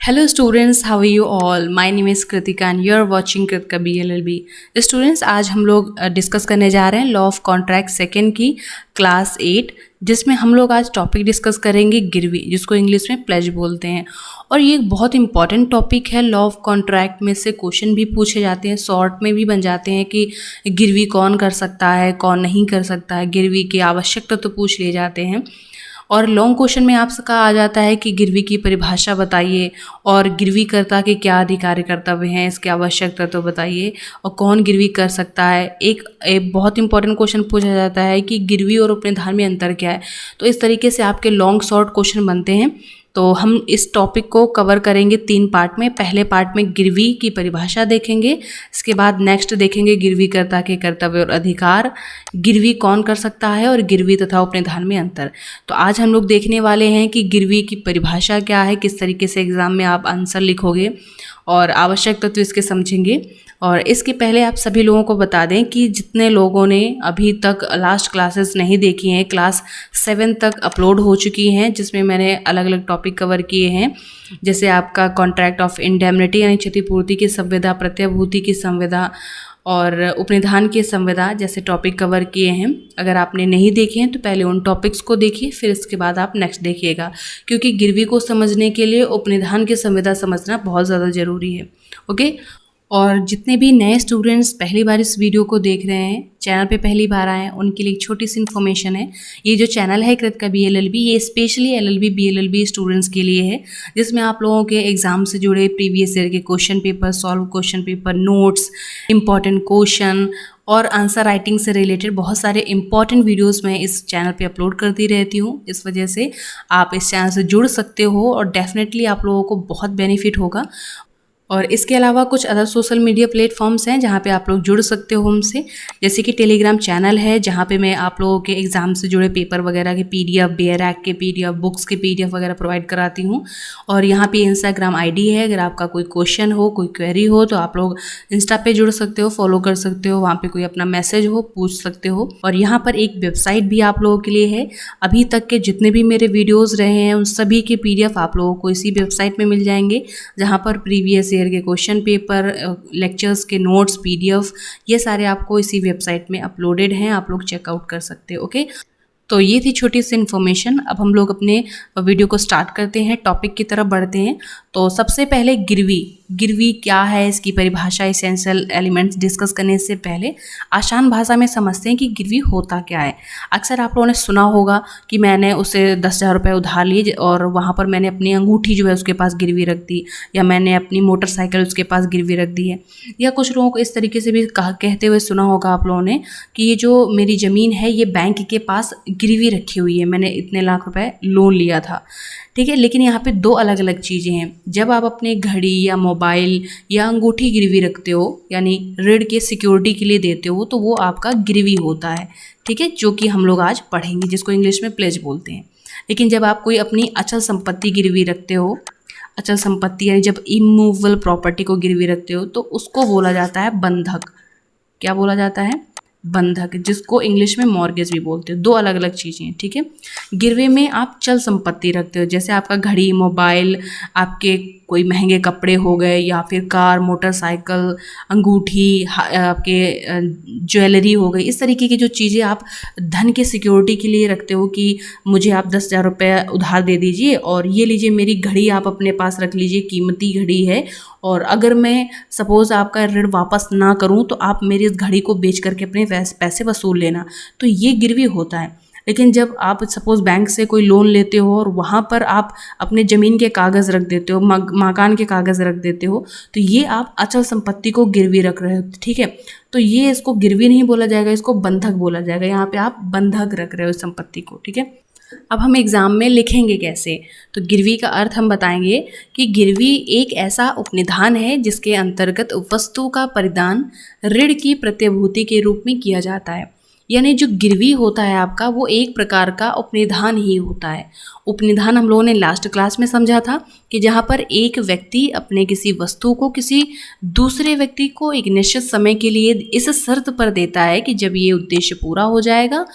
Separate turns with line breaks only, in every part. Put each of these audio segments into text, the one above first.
Hello students, how are you all? My name is Kritika and you are watching Kritika BLLB. Students, आज हम लोग discuss करने जा रहे हैं लॉ ऑफ कॉन्ट्रैक्ट सेकेंड की क्लास 8, जिसमें हम लोग आज टॉपिक डिस्कस करेंगे गिरवी, जिसको इंग्लिश में प्लेज बोलते हैं। और ये एक बहुत इंपॉर्टेंट टॉपिक है। लॉ ऑफ कॉन्ट्रैक्ट में से क्वेश्चन भी पूछे जाते हैं, शॉर्ट में भी बन जाते हैं कि गिरवी कौन कर सकता है, कौन नहीं कर सकता है, गिरवी के आवश्यक तत्व पूछ लिए जाते हैं। और लॉन्ग क्वेश्चन में आपसे आ जाता है कि गिरवी की परिभाषा बताइए और गिरवीकर्ता के क्या अधिकार कर्तव्य हैं, इसके आवश्यक तत्व बताइए और कौन गिरवी कर सकता है। एक बहुत इंपॉर्टेंट क्वेश्चन पूछा जाता है कि गिरवी और अपने धान में अंतर क्या है। तो इस तरीके से आपके लॉन्ग शॉर्ट क्वेश्चन बनते हैं। तो हम इस टॉपिक को कवर करेंगे 3 पार्ट में। पहले पार्ट में गिरवी की परिभाषा देखेंगे, इसके बाद नेक्स्ट देखेंगे गिरवीकर्ता के कर्तव्य और अधिकार, गिरवी कौन कर सकता है और गिरवी तथा उपनिधान में अंतर। तो आज हम लोग देखने वाले हैं कि गिरवी की परिभाषा क्या है, किस तरीके से एग्ज़ाम में आप आंसर लिखोगे और आवश्यक तत्व इसके समझेंगे। और इसके पहले आप सभी लोगों को बता दें कि जितने लोगों ने अभी तक लास्ट क्लासेस नहीं देखी हैं, क्लास 7 तक अपलोड हो चुकी हैं, जिसमें मैंने अलग अलग टॉपिक कवर किए हैं। जैसे आपका कॉन्ट्रैक्ट ऑफ इंडेमनिटी यानी क्षतिपूर्ति की संविदा, प्रत्यभूति की संविदा और उपनिधान की संविदा जैसे टॉपिक कवर किए हैं। अगर आपने नहीं देखे हैं तो पहले उन टॉपिक्स को देखिए, फिर इसके बाद आप नेक्स्ट देखिएगा, क्योंकि गिरवी को समझने के लिए उपनिधान की संविदा समझना बहुत ज़्यादा ज़रूरी है। ओके। और जितने भी नए स्टूडेंट्स पहली बार इस वीडियो को देख रहे हैं, चैनल पे पहली बार आए हैं, उनके लिए एक छोटी सी इन्फॉर्मेशन है। ये जो चैनल है कृतिका BLLB, ये स्पेशली LLB BLLB स्टूडेंट्स के लिए है, जिसमें आप लोगों के एग्ज़ाम से जुड़े प्रीवियस ईयर के question paper, solve question paper, notes, important question और आंसर राइटिंग से रिलेटेड बहुत सारे इंपॉर्टेंट वीडियोस मैं इस चैनल पे अपलोड करती रहती हूँ। इस वजह से आप इस चैनल से जुड़ सकते हो और डेफिनेटली आप लोगों को बहुत बेनिफिट होगा। और इसके अलावा कुछ अदर सोशल मीडिया प्लेटफॉर्म्स हैं जहाँ पे आप लोग जुड़ सकते हो हमसे, जैसे कि टेलीग्राम चैनल है जहाँ पे मैं आप लोगों के एग्ज़ाम से जुड़े पेपर वगैरह के PDF, BARAC के PDF, बुक्स के PDF वगैरह प्रोवाइड कराती हूँ। और यहाँ पे इंस्टाग्राम ID है, अगर आपका कोई क्वेश्चन हो, कोई क्वेरी हो तो आप लोग इंस्टा पे जुड़ सकते हो, फॉलो कर सकते हो, वहाँ पर कोई अपना मैसेज हो पूछ सकते हो। और यहाँ पर एक वेबसाइट भी आप लोगों के लिए है। अभी तक के जितने भी मेरे वीडियोज़ रहे हैं उन सभी के PDF आप लोगों को इसी वेबसाइट में मिल जाएंगे, जहाँ पर प्रीवियस ईयर के क्वेश्चन पेपर, लेक्चर्स के नोट्स, PDF, ये सारे आपको इसी वेबसाइट में अपलोडेड हैं, आप लोग चेकआउट कर सकते हो। ओके। तो ये थी छोटी सी इन्फॉर्मेशन। अब हम लोग अपने वीडियो को स्टार्ट करते हैं, टॉपिक की तरफ बढ़ते हैं। तो सबसे पहले गिरवी क्या है, इसकी परिभाषा, इसेंशियल एलिमेंट्स डिस्कस करने से पहले आसान भाषा में समझते हैं कि गिरवी होता क्या है। अक्सर आप लोगों ने सुना होगा कि मैंने उसे 10,000 रुपये उधार लिए और वहाँ पर मैंने अपनी अंगूठी जो है उसके पास गिरवी रख दी, या मैंने अपनी मोटरसाइकिल उसके पास गिरवी रख दी है। या कुछ लोगों को इस तरीके से भी कहते हुए सुना होगा आप लोगों ने कि ये जो मेरी ज़मीन है ये बैंक के पास गिरवी रखी हुई है, मैंने इतने लाख रुपए लोन लिया था। ठीक है, लेकिन यहाँ पे 2 अलग अलग चीज़ें हैं। जब आप अपने घड़ी या मोबाइल या अंगूठी गिरवी रखते हो, यानी ऋण के सिक्योरिटी के लिए देते हो, तो वो आपका गिरवी होता है। ठीक है, जो कि हम लोग आज पढ़ेंगे, जिसको इंग्लिश में प्लेज बोलते हैं। लेकिन जब आप कोई अपनी अचल संपत्ति गिरवी रखते हो, अचल संपत्ति यानी जब इमूवेबल प्रॉपर्टी को गिरवी रखते हो, तो उसको बोला जाता है बंधक। क्या बोला जाता है? बंधक, जिसको इंग्लिश में मॉर्गेज भी बोलते हो। 2 अलग अलग चीज़ें हैं। ठीक है, गिरवे में आप चल संपत्ति रखते हो, जैसे आपका घड़ी, मोबाइल, आपके कोई महंगे कपड़े हो गए, या फिर कार, मोटरसाइकिल, अंगूठी, आपके ज्वेलरी हो गई। इस तरीके की जो चीज़ें आप धन के सिक्योरिटी के लिए रखते हो कि मुझे आप 10,000 रुपये उधार दे दीजिए और ये लीजिए मेरी घड़ी आप अपने पास रख लीजिए, कीमती घड़ी है, और अगर मैं सपोज़ आपका ऋण वापस ना करूं तो आप मेरी इस घड़ी को बेच करके अपने पैसे वसूल लेना। तो ये गिरवी होता है। लेकिन जब आप सपोज़ बैंक से कोई लोन लेते हो और वहाँ पर आप अपने ज़मीन के कागज़ रख देते हो, मकान के कागज़ रख देते हो, तो ये आप अचल संपत्ति को गिरवी रख रहे हो। ठीक है, तो ये इसको गिरवी नहीं बोला जाएगा, इसको बंधक बोला जाएगा। यहाँ पे आप बंधक रख रहे हो संपत्ति को। ठीक है, अब हम एग्ज़ाम में लिखेंगे कैसे, तो गिरवी का अर्थ हम बताएंगे कि गिरवी एक ऐसा उपनिधान है जिसके अंतर्गत वस्तु का परिधान ऋण की प्रतिभूति के रूप में किया जाता है। यानी जो गिरवी होता है आपका, वो एक प्रकार का उपनिधान ही होता है। उपनिधान हम लोगों ने लास्ट क्लास में समझा था कि जहाँ पर एक व्यक्ति अपने किसी वस्तु को किसी दूसरे व्यक्ति को एक निश्चित समय के लिए इस शर्त पर देता है कि जब ये उद्देश्य पूरा हो जाएगा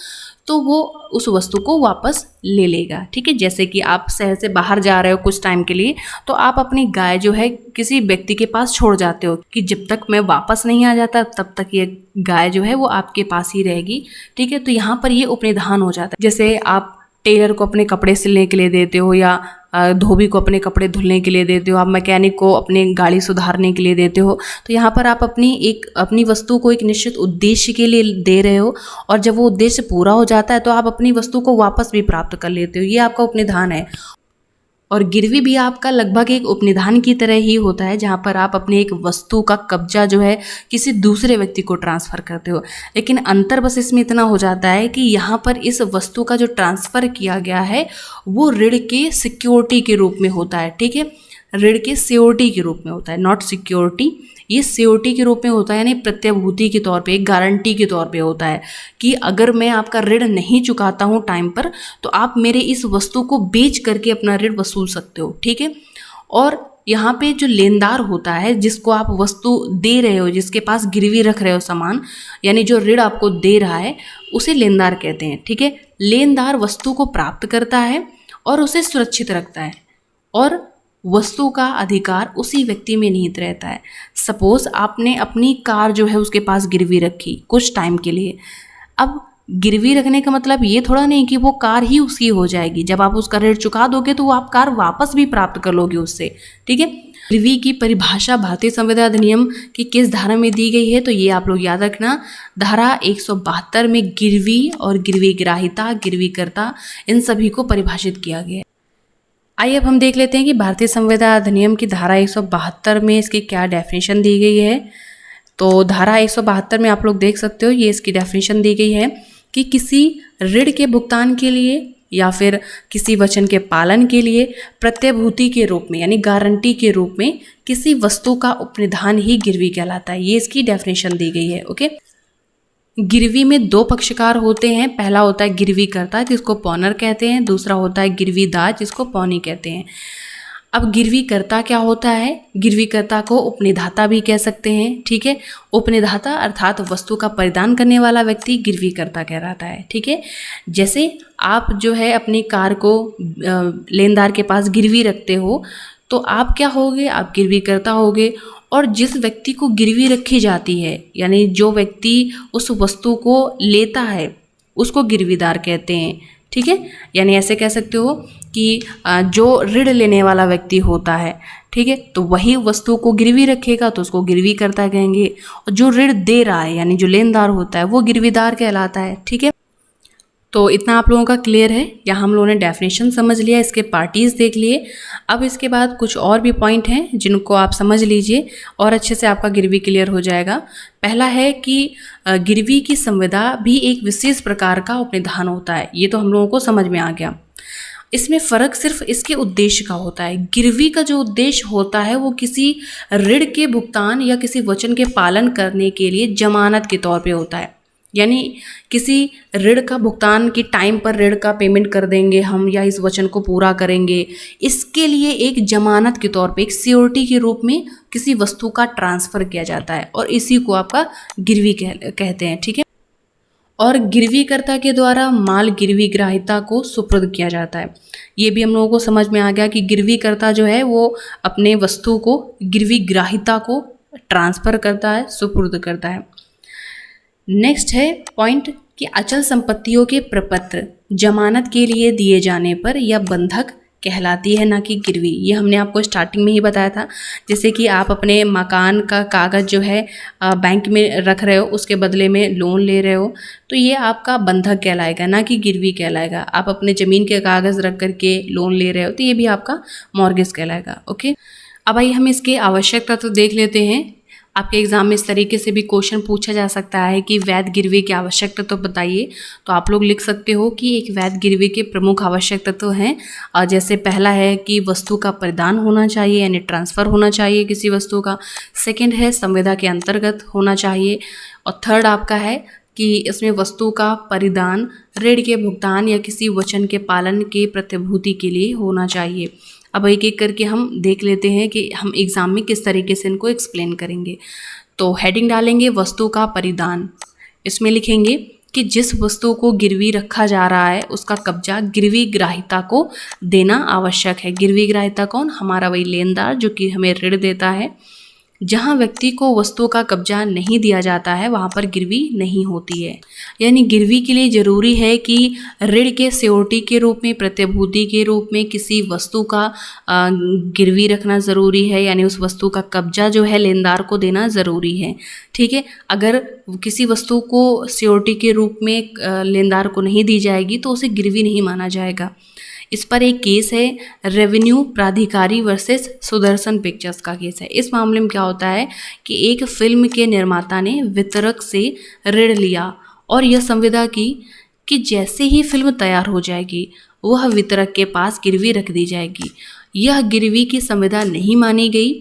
तो वो उस वस्तु को वापस ले लेगा। ठीक है, जैसे कि आप शहर से बाहर जा रहे हो कुछ टाइम के लिए, तो आप अपनी गाय जो है किसी व्यक्ति के पास छोड़ जाते हो कि जब तक मैं वापस नहीं आ जाता तब तक ये गाय जो है वो आपके पास ही रहेगी। ठीक है, तो यहाँ पर ये उपनिधान हो जाता है। जैसे आप टेलर को अपने कपड़े सिलने के लिए देते हो, या धोबी को अपने कपड़े धुलने के लिए देते हो, आप मैकेनिक को अपनी गाड़ी सुधारने के लिए देते हो, तो यहाँ पर आप अपनी वस्तु को एक निश्चित उद्देश्य के लिए दे रहे हो, और जब वो उद्देश्य पूरा हो जाता है तो आप अपनी वस्तु को वापस भी प्राप्त कर लेते हो। ये आपका उपनिधान है। और गिरवी भी आपका लगभग एक उपनिधान की तरह ही होता है, जहाँ पर आप अपनी एक वस्तु का कब्जा जो है किसी दूसरे व्यक्ति को ट्रांसफ़र करते हो। लेकिन अंतर बस इसमें इतना हो जाता है कि यहाँ पर इस वस्तु का जो ट्रांसफ़र किया गया है वो ऋण के सिक्योरिटी के रूप में होता है। ठीक है, ऋण के सिक्योरिटी के रूप में होता है, नॉट सिक्योरिटी, ये सिक्योरिटी के रूप में होता है, यानी प्रत्याभूति के तौर पे, एक गारंटी के तौर पे होता है कि अगर मैं आपका ऋण नहीं चुकाता हूँ टाइम पर तो आप मेरे इस वस्तु को बेच करके अपना ऋण वसूल सकते हो। ठीक है, और यहाँ पे जो लेनदार होता है, जिसको आप वस्तु दे रहे हो, जिसके पास गिरवी रख रहे हो सामान, यानी जो ऋण आपको दे रहा है, उसे लेनदार कहते हैं। ठीक है, लेनदार वस्तु को प्राप्त करता है और उसे सुरक्षित रखता है, और वस्तु का अधिकार उसी व्यक्ति में निहित रहता है। सपोज आपने अपनी कार जो है उसके पास गिरवी रखी कुछ टाइम के लिए। अब गिरवी रखने का मतलब ये थोड़ा नहीं कि वो कार ही उसकी हो जाएगी। जब आप उसका ऋण चुका दोगे तो वो आप कार वापस भी प्राप्त कर लोगे उससे। ठीक है, गिरवी की परिभाषा भारतीय संविदा अधिनियम की किस धारा में दी गई है, तो ये आप लोग याद रखना, धारा 172 में गिरवी और गिरवी ग्राहिता, गिरवीकर्ता, इन सभी को परिभाषित किया गया है। आइए अब हम देख लेते हैं कि भारतीय संविदा अधिनियम की धारा 172 में इसकी क्या डेफिनेशन दी गई है। तो धारा 172 में आप लोग देख सकते हो, ये इसकी डेफिनेशन दी गई है कि किसी ऋण के भुगतान के लिए या फिर किसी वचन के पालन के लिए प्रत्यभूति के रूप में, यानी गारंटी के रूप में किसी वस्तु का उपनिधान ही गिरवी कहलाता है। ये इसकी डेफिनेशन दी गई है। ओके, गिरवी में दो पक्षकार होते हैं। पहला होता है गिरवीकर्ता, जिसको पॉनर कहते हैं, दूसरा होता है गिरवीदार, जिसको पौनी कहते हैं। अब गिरवीकर्ता क्या होता है? गिरवीकर्ता को उपनिधाता भी कह सकते हैं। ठीक है, उपनिधाता अर्थात वस्तु का परिधान करने वाला व्यक्ति गिरवीकर्ता कहलाता है। ठीक है, जैसे आप जो है अपनी कार को लेनदार के पास गिरवी रखते हो तो आप क्या होगे? आप गिरवीकर्ता होगे। और जिस व्यक्ति को गिरवी रखी जाती है, यानी जो व्यक्ति उस वस्तु को लेता है, उसको गिरवीदार कहते हैं। ठीक है, यानी ऐसे कह सकते हो कि जो ऋण लेने वाला व्यक्ति होता है, ठीक है, तो वही वस्तु को गिरवी रखेगा तो उसको गिरवीकर्ता कहेंगे, और जो ऋण दे रहा है यानी जो लेनदार होता है वो गिरवीदार कहलाता है। ठीक है, तो इतना आप लोगों का क्लियर है। यहाँ हम लोगों ने डेफिनेशन समझ लिया, इसके पार्टीज देख लिए। अब इसके बाद कुछ और भी पॉइंट हैं जिनको आप समझ लीजिए और अच्छे से आपका गिरवी क्लियर हो जाएगा। पहला है कि गिरवी की संविदा भी एक विशेष प्रकार का उपनिधान होता है। ये तो हम लोगों को समझ में आ गया। इसमें फ़र्क सिर्फ इसके उद्देश्य का होता है। गिरवी का जो उद्देश्य होता है वो किसी ऋण के भुगतान या किसी वचन के पालन करने के लिए जमानत के तौर पे होता है। यानी किसी ऋण का भुगतान की टाइम पर ऋण का पेमेंट कर देंगे हम, या इस वचन को पूरा करेंगे, इसके लिए एक जमानत के तौर पे, एक सिक्योरिटी के रूप में किसी वस्तु का ट्रांसफ़र किया जाता है, और इसी को आपका गिरवी कहते हैं। ठीक है, और गिरवीकर्ता के द्वारा माल गिरवी ग्राहिता को सुपुर्द किया जाता है। ये भी हम लोगों को समझ में आ गया कि गिरवीकर्ता जो है वो अपने वस्तु को गिरवी ग्राहिता को ट्रांसफ़र करता है, सुपुर्द करता है। नेक्स्ट है पॉइंट कि अचल संपत्तियों के प्रपत्र जमानत के लिए दिए जाने पर यह बंधक कहलाती है, ना कि गिरवी। ये हमने आपको स्टार्टिंग में ही बताया था। जैसे कि आप अपने मकान का कागज़ जो है बैंक में रख रहे हो, उसके बदले में लोन ले रहे हो, तो ये आपका बंधक कहलाएगा, ना कि गिरवी कहलाएगा। आप अपने ज़मीन के कागज़ रख करके लोन ले रहे हो तो ये भी आपका मॉर्गेज कहलाएगा। ओके, अब आइए हम इसके आवश्यक तत्व देख लेते हैं। आपके एग्ज़ाम में इस तरीके से भी क्वेश्चन पूछा जा सकता है कि वैध गिरवी के आवश्यक तत्व बताइए। तो आप लोग लिख सकते हो कि एक वैध गिरवी के प्रमुख आवश्यक तत्व हैं, और जैसे पहला है कि वस्तु का परिधान होना चाहिए, यानी ट्रांसफ़र होना चाहिए किसी वस्तु का। सेकंड है संविदा के अंतर्गत होना चाहिए, और थर्ड आपका है कि इसमें वस्तु का परिधान ऋण के भुगतान या किसी वचन के पालन के प्रतिभूति के लिए होना चाहिए। अब एक एक करके हम देख लेते हैं कि हम एग्ज़ाम में किस तरीके से इनको एक्सप्लेन करेंगे। तो हेडिंग डालेंगे वस्तु का परिधान, इसमें लिखेंगे कि जिस वस्तु को गिरवी रखा जा रहा है उसका कब्जा गिरवी ग्राहिता को देना आवश्यक है। गिरवी ग्राहिता कौन? हमारा वही लेनदार जो कि हमें ऋण देता है। जहाँ व्यक्ति को वस्तु का कब्जा नहीं दिया जाता है वहाँ पर गिरवी नहीं होती है। यानी गिरवी के लिए ज़रूरी है कि ऋण के सिक्योरिटी के रूप में, प्रतिभूति के रूप में किसी वस्तु का गिरवी रखना ज़रूरी है, यानी उस वस्तु का कब्जा जो है लेनदार को देना ज़रूरी है। ठीक है, अगर किसी वस्तु को सिक्योरिटी के रूप में लेनदार को नहीं दी जाएगी तो उसे गिरवी नहीं माना जाएगा। इस पर एक केस है रेवेन्यू प्राधिकारी वर्सेस सुदर्शन पिक्चर्स का केस है। इस मामले में क्या होता है कि एक फिल्म के निर्माता ने वितरक से ऋण लिया और यह संविदा की कि जैसे ही फिल्म तैयार हो जाएगी वह वितरक के पास गिरवी रख दी जाएगी। यह गिरवी की संविदा नहीं मानी गई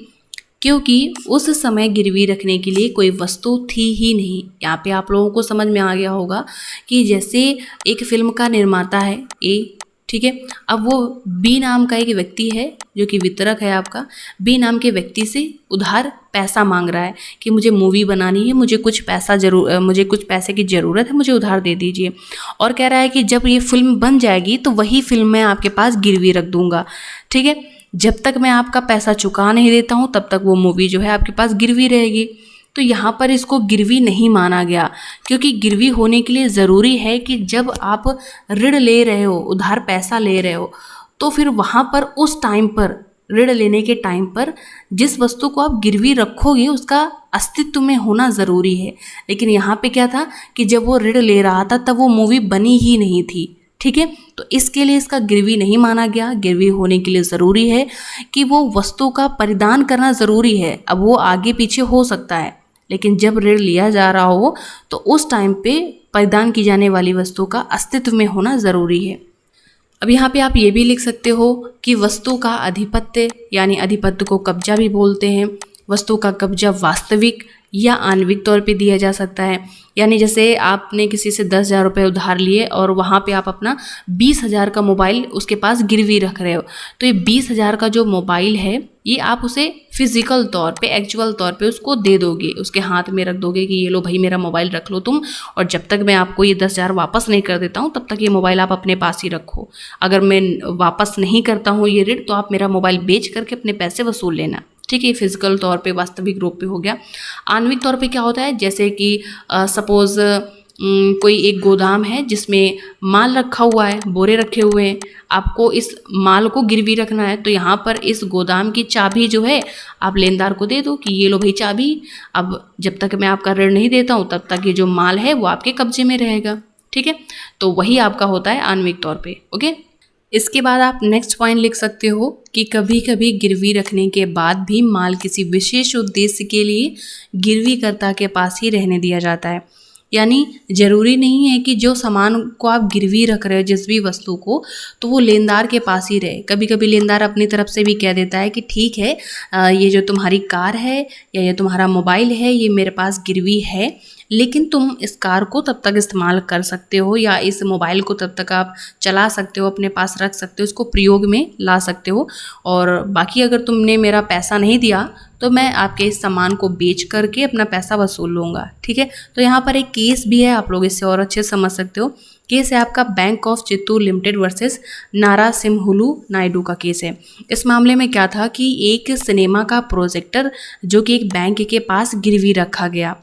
क्योंकि उस समय गिरवी रखने के लिए कोई वस्तु थी ही नहीं। यहाँ पे आप लोगों को समझ में आ गया होगा कि जैसे एक फिल्म का निर्माता है ए, ठीक है, अब वो बी नाम का एक व्यक्ति है जो कि वितरक है आपका, बी नाम के व्यक्ति से उधार पैसा मांग रहा है कि मुझे मूवी बनानी है, मुझे कुछ पैसे की ज़रूरत है, मुझे उधार दे दीजिए। और कह रहा है कि जब ये फिल्म बन जाएगी तो वही फिल्म मैं आपके पास गिरवी रख दूंगा। ठीक है, जब तक मैं आपका पैसा चुका नहीं देता हूँ तब तक वो मूवी जो है आपके पास गिरवी रहेगी। तो यहाँ पर इसको गिरवी नहीं माना गया क्योंकि गिरवी होने के लिए ज़रूरी है कि जब आप ऋण ले रहे हो, उधार पैसा ले रहे हो, तो फिर वहाँ पर उस टाइम पर, ऋण लेने के टाइम पर जिस वस्तु को आप गिरवी रखोगे उसका अस्तित्व में होना ज़रूरी है। लेकिन यहाँ पे क्या था कि जब वो ऋण ले रहा था तब वो मूवी बनी ही नहीं थी। ठीक है, तो इसके लिए इसका गिरवी नहीं माना गया। गिरवी होने के लिए ज़रूरी है कि वो वस्तु का परिधान करना ज़रूरी है। अब वो आगे पीछे हो सकता है, लेकिन जब ऋण लिया जा रहा हो तो उस टाइम पे परिधान की जाने वाली वस्तु का अस्तित्व में होना ज़रूरी है। अब यहाँ पे आप ये भी लिख सकते हो कि वस्तु का अधिपत्य, यानी अधिपत्य को कब्जा भी बोलते हैं। वस्तु का कब्जा वास्तविक या आणविक तौर पे दिया जा सकता है। यानी जैसे आपने किसी से 10,000 रुपये उधार लिए और वहाँ पे आप अपना 20,000 का मोबाइल उसके पास गिरवी रख रहे हो, तो ये 20,000 का जो मोबाइल है ये आप उसे फिजिकल तौर पे, एक्चुअल तौर पे उसको दे दोगे, उसके हाथ में रख दोगे कि ये लो भाई मेरा मोबाइल रख लो तुम, और जब तक मैं आपको ये 10,000 वापस नहीं कर देता हूँ तब तक ये मोबाइल आप अपने पास ही रखो। अगर मैं वापस नहीं करता हूँ ये ऋण तो आप मेरा मोबाइल बेच करके अपने पैसे वसूल लेना। ठीक है, फिजिकल तौर पे, वास्तविक रूप पे हो गया। आणविक तौर पे क्या होता है, जैसे कि सपोज़ कोई एक गोदाम है जिसमें माल रखा हुआ है, बोरे रखे हुए हैं, आपको इस माल को गिरवी रखना है, तो यहाँ पर इस गोदाम की चाबी जो है आप लेनदार को दे दो कि ये लो भाई चाबी, अब जब तक मैं आपका ऋण नहीं देता हूँ तब तक ये जो माल है वो आपके कब्जे में रहेगा। ठीक है, तो वही आपका होता है आणविक तौर पे। ओके, इसके बाद आप नेक्स्ट पॉइंट लिख सकते हो कि कभी कभी गिरवी रखने के बाद भी माल किसी विशेष उद्देश्य के लिए गिरवीकर्ता के पास ही रहने दिया जाता है। यानी ज़रूरी नहीं है कि जो सामान को आप गिरवी रख रहे हो, जिस भी वस्तु को, तो वो लेनदार के पास ही रहे। कभी कभी लेनदार अपनी तरफ से भी कह देता है कि ठीक है, ये जो तुम्हारी कार है या ये तुम्हारा मोबाइल है ये मेरे पास गिरवी है, लेकिन तुम इस कार को तब तक इस्तेमाल कर सकते हो या इस मोबाइल को तब तक आप चला सकते हो, अपने पास रख सकते हो, इसको प्रयोग में ला सकते हो, और बाकी अगर तुमने मेरा पैसा नहीं दिया तो मैं आपके इस सामान को बेच करके अपना पैसा वसूल लूँगा। ठीक है, तो यहाँ पर एक केस भी है, आप लोग इससे और अच्छे समझ सकते हो। केस है आपका bank of Chittoor limited versus Narasimhulu Naidu का केस है। इस मामले में क्या था कि एक सिनेमा का प्रोजेक्टर जो कि एक बैंक के पास गिरवी रखा गया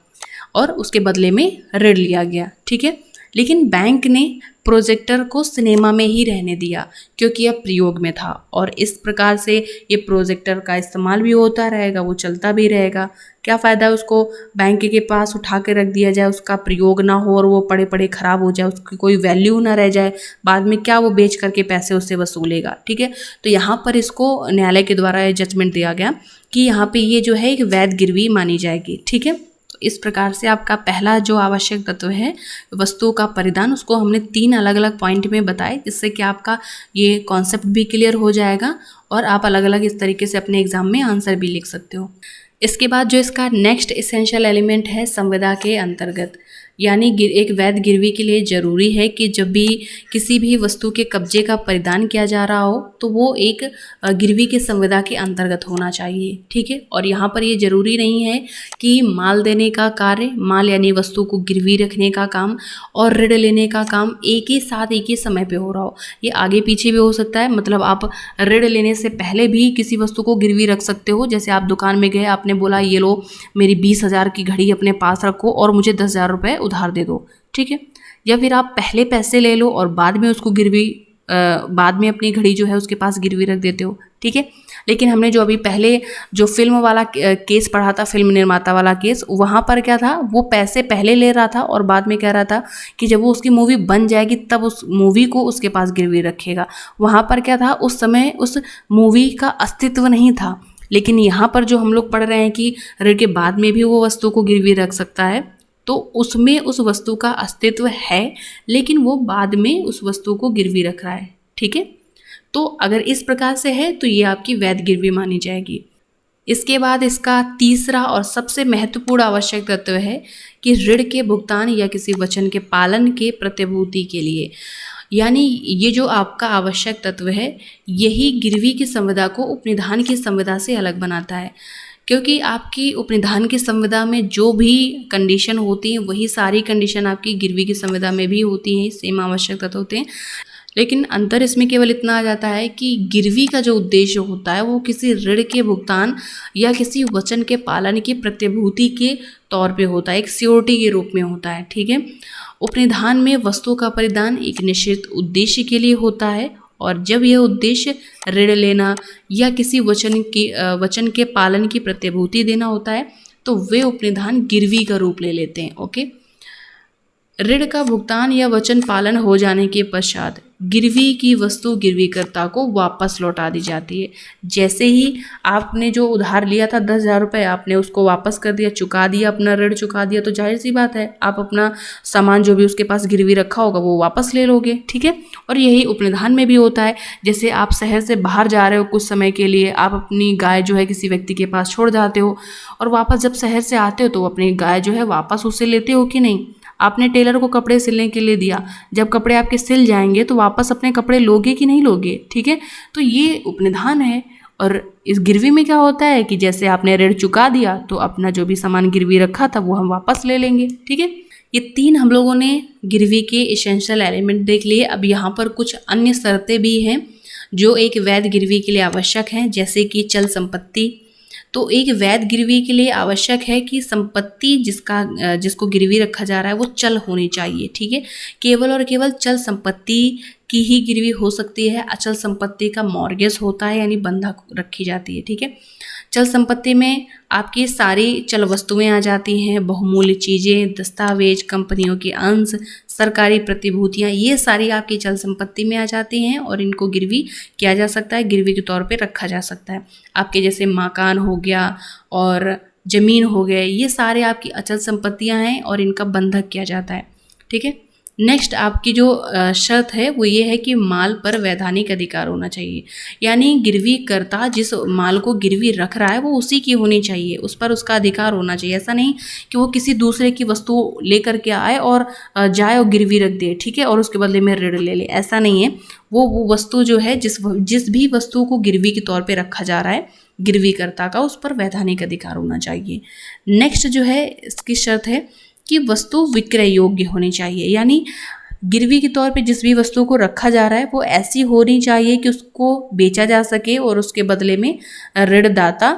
और उसके बदले में ऋण लिया गया। ठीक है, लेकिन बैंक ने प्रोजेक्टर को सिनेमा में ही रहने दिया क्योंकि यह प्रयोग में था, और इस प्रकार से ये प्रोजेक्टर का इस्तेमाल भी होता रहेगा, वो चलता भी रहेगा। क्या फ़ायदा उसको बैंक के पास उठा के रख दिया जाए, उसका प्रयोग ना हो और वो पड़े पड़े ख़राब हो जाए, उसकी कोई वैल्यू ना रह जाए, बाद में क्या वो बेच करके पैसे उससे वसूलेगा। ठीक है, तो यहाँ पर इसको न्यायालय के द्वारा जजमेंट दिया गया कि यहाँ पे ये जो है एक वैध गिरवी मानी जाएगी। ठीक है, इस प्रकार से आपका पहला जो आवश्यक तत्व है वस्तु का परिधान, उसको हमने 3 अलग अलग पॉइंट में बताए, जिससे कि आपका ये कॉन्सेप्ट भी क्लियर हो जाएगा और आप अलग अलग इस तरीके से अपने एग्जाम में आंसर भी लिख सकते हो। इसके बाद जो इसका नेक्स्ट एसेंशियल एलिमेंट है संविदा के अंतर्गत, यानी एक वैध गिरवी के लिए ज़रूरी है कि जब भी किसी भी वस्तु के कब्जे का परिधान किया जा रहा हो तो वो एक गिरवी के संविदा के अंतर्गत होना चाहिए, ठीक है। और यहाँ पर ये ज़रूरी नहीं है कि माल देने का कार्य, माल यानी वस्तु को गिरवी रखने का काम और ऋण लेने का काम एक ही साथ एक ही समय पे हो रहा हो। ये आगे पीछे भी हो सकता है, मतलब आप ऋण लेने से पहले भी किसी वस्तु को गिरवी रख सकते हो। जैसे आप दुकान में गए, आपने बोला ये लो मेरी 20,000 की घड़ी अपने पास रखो और मुझे 10,000 रुपये उधार दे दो, ठीक है। या फिर आप पहले पैसे ले लो और बाद में उसको गिरवी बाद में अपनी घड़ी जो है उसके पास गिरवी रख देते हो, ठीक है। लेकिन हमने जो अभी पहले जो फिल्म वाला केस पढ़ा था, फिल्म निर्माता वाला केस, वहाँ पर क्या था, वो पैसे पहले ले रहा था और बाद में कह रहा था कि जब वो उसकी मूवी बन जाएगी तब उस मूवी को उसके पास गिरवी रखेगा। वहाँ पर क्या था, उस समय उस मूवी का अस्तित्व नहीं था। लेकिन यहाँ पर जो हम लोग पढ़ रहे हैं कि ऋण के बाद में भी वो वस्तु को गिरवी रख सकता है, तो उसमें उस वस्तु का अस्तित्व है लेकिन वो बाद में उस वस्तु को गिरवी रख रहा है, ठीक है। तो अगर इस प्रकार से है तो ये आपकी वैध गिरवी मानी जाएगी। इसके बाद इसका तीसरा और सबसे महत्वपूर्ण आवश्यक तत्व है कि ऋण के भुगतान या किसी वचन के पालन के प्रतिभूति के लिए, यानी ये जो आपका आवश्यक तत्व है यही गिरवी की संविदा को उपनिधान की संविदा से अलग बनाता है। क्योंकि आपकी उपनिधान की संविदा में जो भी कंडीशन होती हैं वही सारी कंडीशन आपकी गिरवी की संविदा में भी होती हैं, सेम आवश्यक तत्व होते हैं। लेकिन अंतर इसमें केवल इतना आ जाता है कि गिरवी का जो उद्देश्य होता है वो किसी ऋण के भुगतान या किसी वचन के पालन की प्रतिभूति के तौर पे होता है, एक सियोरिटी के रूप में होता है, ठीक है। उपनिधान में वस्तु का परिधान एक निश्चित उद्देश्य के लिए होता है और जब यह उद्देश्य ऋण लेना या किसी वचन के पालन की प्रतिभूति देना होता है तो वे उपनिधान गिरवी का रूप ले लेते हैं, ओके। ऋण का भुगतान या वचन पालन हो जाने के पश्चात गिरवी की वस्तु गिरवीकर्ता को वापस लौटा दी जाती है। जैसे ही आपने जो उधार लिया था 10,000 रुपये, आपने उसको वापस कर दिया, चुका दिया, अपना ऋण चुका दिया, तो जाहिर सी बात है आप अपना सामान जो भी उसके पास गिरवी रखा होगा वो वापस ले लोगे, ठीक है। और यही उपनिधान में भी होता है। जैसे आप शहर से बाहर जा रहे हो कुछ समय के लिए, आप अपनी गाय जो है किसी व्यक्ति के पास छोड़ जाते हो और वापस जब शहर से आते हो तो अपनी गाय जो है वापस उससे लेते हो कि नहीं। आपने टेलर को कपड़े सिलने के लिए दिया, जब कपड़े आपके सिल जाएंगे तो वापस अपने कपड़े लोगे कि नहीं लोगे, ठीक है। तो ये उपनिधान है। और इस गिरवी में क्या होता है कि जैसे आपने ऋण चुका दिया तो अपना जो भी सामान गिरवी रखा था वो हम वापस ले लेंगे, ठीक है। ये तीन हम लोगों ने गिरवी के एसेंशियल एलिमेंट देख लिए। अब यहाँ पर कुछ अन्य शर्तें भी हैं जो एक वैध गिरवी के लिए आवश्यक हैं, जैसे कि चल संपत्ति। तो एक वैध गिरवी के लिए आवश्यक है कि संपत्ति जिसको गिरवी रखा जा रहा है वो चल होनी चाहिए, ठीक है। केवल और केवल चल संपत्ति की ही गिरवी हो सकती है। अचल संपत्ति का मॉर्गेज होता है, यानी बंधक रखी जाती है, ठीक है। चल संपत्ति में आपकी सारी चल वस्तुएं आ जाती हैं, बहुमूल्य चीज़ें, दस्तावेज, कंपनियों के अंश, सरकारी प्रतिभूतियाँ, ये सारी आपकी चल संपत्ति में आ जाती हैं और इनको गिरवी किया जा सकता है, गिरवी के तौर पे रखा जा सकता है। आपके जैसे मकान हो गया और ज़मीन हो गए, ये सारे आपकी अचल संपत्तियाँ हैं और इनका बंधक किया जाता है, ठीक है। नेक्स्ट आपकी जो शर्त है वो ये है कि माल पर वैधानिक अधिकार होना चाहिए, यानी गिरवी करता जिस माल को गिरवी रख रहा है वो उसी की होनी चाहिए, उस पर उसका अधिकार होना चाहिए। ऐसा नहीं कि वो किसी दूसरे की वस्तु लेकर के आए और जाए और गिरवी रख दे, ठीक है, और उसके बदले में ऋण ले ले, ऐसा नहीं है। वो वस्तु जो है जिस भी वस्तु को गिरवी के तौर पर रखा जा रहा है गिरवीकर्ता का, उस पर वैधानिक अधिकार होना चाहिए। नेक्स्ट जो है इसकी शर्त है कि वस्तु विक्रय योग्य होनी चाहिए, यानी गिरवी के तौर पे जिस भी वस्तु को रखा जा रहा है वो ऐसी होनी चाहिए कि उसको बेचा जा सके और उसके बदले में ऋणदाता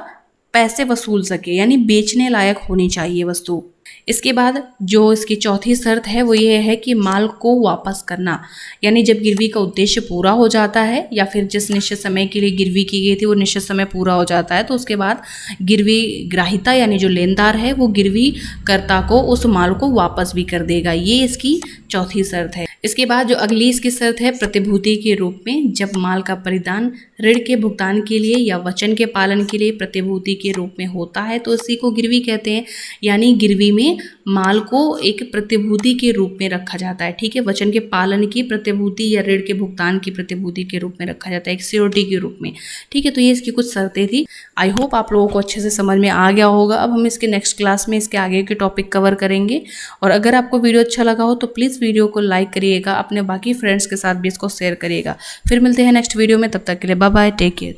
पैसे वसूल सके, यानी बेचने लायक होनी चाहिए वस्तु। इसके बाद जो इसकी चौथी शर्त है वो ये है कि माल को वापस करना, यानी जब गिरवी का उद्देश्य पूरा हो जाता है या फिर जिस निश्चित समय के लिए गिरवी की गई थी वो निश्चित समय पूरा हो जाता है तो उसके बाद गिरवी ग्राहिता यानी जो लेनदार है वो गिरवी कर्ता को उस माल को वापस भी कर देगा। ये इसकी चौथी शर्त है। इसके बाद जो अगली इसकी शर्त है प्रतिभूति के रूप में, जब माल का परिधान ऋण के भुगतान के लिए या वचन के पालन के लिए प्रतिभूति के रूप में होता है तो इसी को गिरवी कहते हैं। यानी गिरवी में माल को एक प्रतिभूति के रूप में रखा जाता है, ठीक है। वचन के पालन की प्रतिभूति या ऋण के भुगतान की प्रतिभूति के रूप में रखा जाता है, एक सिक्योरिटी के रूप में, ठीक है। तो ये इसकी कुछ शर्तें थी। आई होप आप लोगों को अच्छे से समझ में आ गया होगा। अब हम इसके नेक्स्ट क्लास में इसके आगे के टॉपिक कवर करेंगे। और अगर आपको वीडियो अच्छा लगा हो तो प्लीज़ वीडियो को लाइक करिएगा, अपने बाकी फ्रेंड्स के साथ भी इसको शेयर करिएगा। फिर मिलते हैं नेक्स्ट वीडियो में, तब तक के लिए बाय बाय, टेक केयर।